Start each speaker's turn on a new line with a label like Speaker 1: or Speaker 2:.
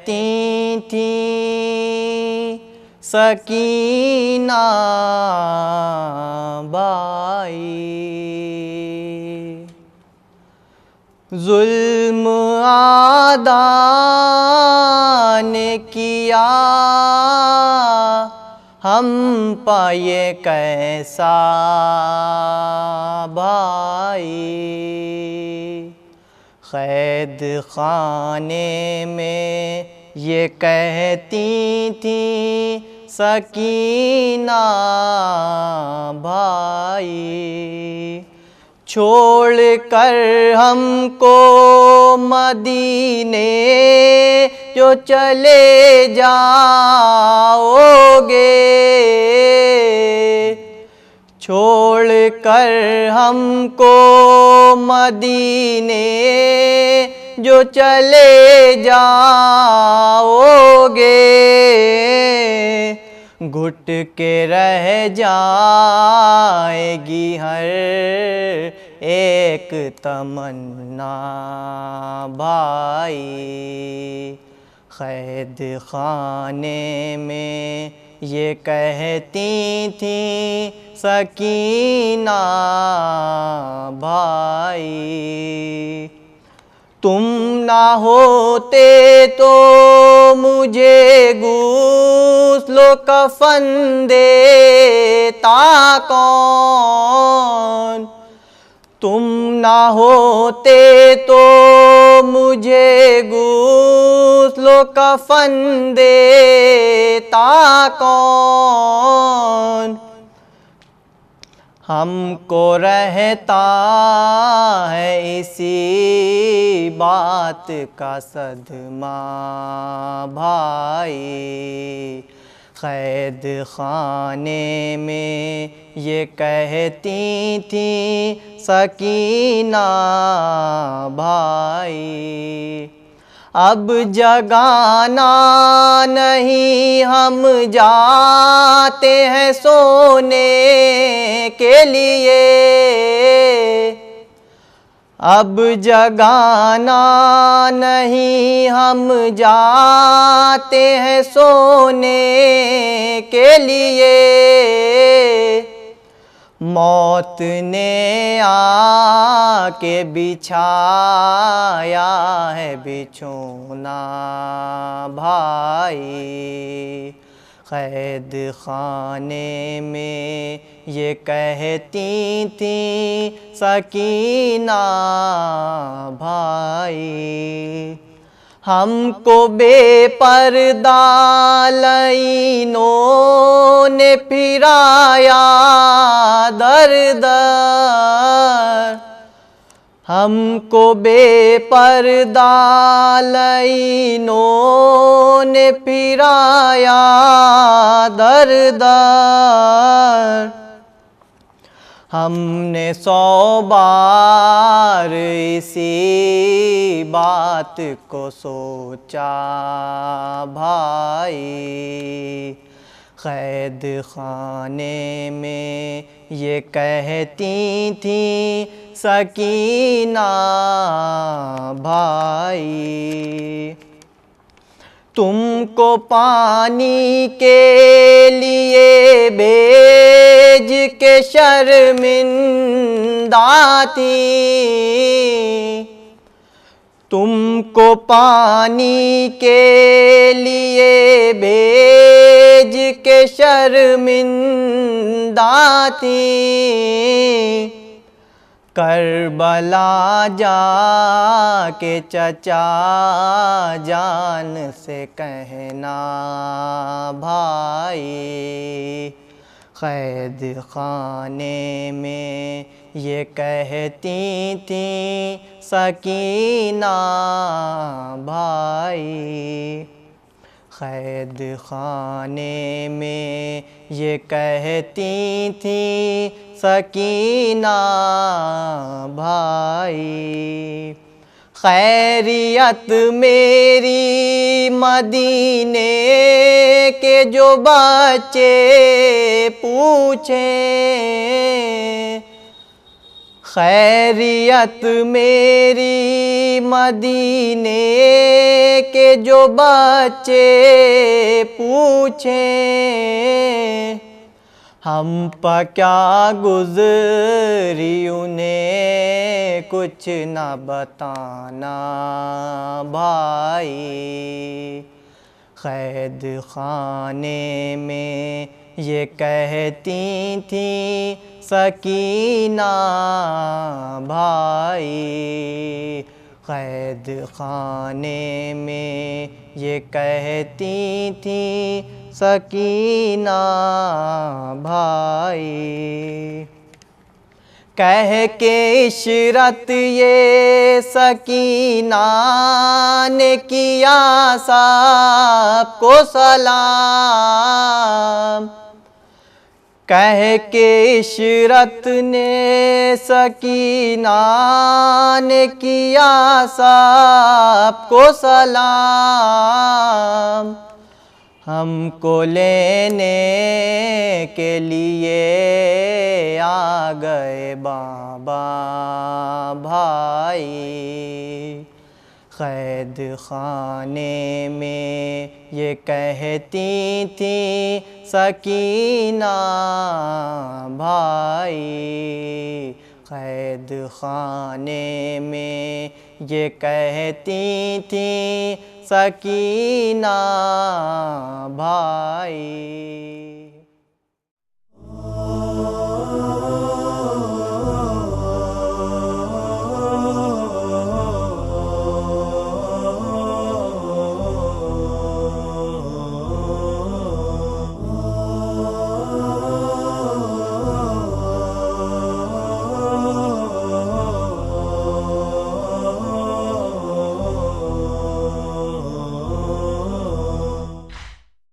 Speaker 1: थी सकीना बाई। जुल्म आदा ने किया हम पाए कैसा भाई। कैद खाने में ये कहती थी सकीना भाई। छोड़ कर हमको मदीने जो चले जाओगे, छोड़ कर हमको मदीने जो चले जाओगे, घुट के रह जाएगी हर एक तमन्ना भाई। कैद खाने में ये कहती थी सकीना भाई। तुम ना होते तो मुझे गुस्ल कफन देता कौन। तुम ना होते तो मुझे गुस्ल कफन देता कौन। हमको रहता है इसी बात का सदमा भाई। कैद खाने में ये कहती थी सकीना भाई। अब जगाना नहीं हम जाते हैं सोने के लिए। अब जगाना नहीं हम जाते हैं सोने के लिए। मौत ने आके बिछाया है बिछोना भाई। कैद खाने में ये कहती थी सकीना भाई। हमको बेपर्दा लाइनों ने फिराया दर दर। हमको बेपर्दा लाइनों ने फिराया दर दर। हमने 100 बार इसी बात को सोचा भाई। कैद खाने में ये कहती थी सकीना भाई। तुमको पानी के लिए भेज के शर्मिंदा थी। तुमको पानी के लिए भेज के शर्मिंदा थी। करबला जाके चचा जान से कहना भाई। कैद खाने में ये कहती थी सकीना भाई। कैद खाने में ये कहती थी सकीना भाई। खैरियत मेरी मदीने के जो बच्चे पूछें। खैरियत मेरी मदीने के जो बच्चे पूछें, हम पर क्या गुज़री उन्हें कुछ न बताना भाई। कैद खाने में ये कहती थी सकीना भाई। कैद खाने में ये कहती थी सकीना भाई। कह के इशरत ये सकीना ने किया सबको सलाम। कह के इशरत ने सकीना ने किया सबको सलाम। हमको लेने के लिए आ गए बाबा भाई। कैद खाने में ये कहती थी सकीना भाई। कैद खाने में ये कहती थी सकीना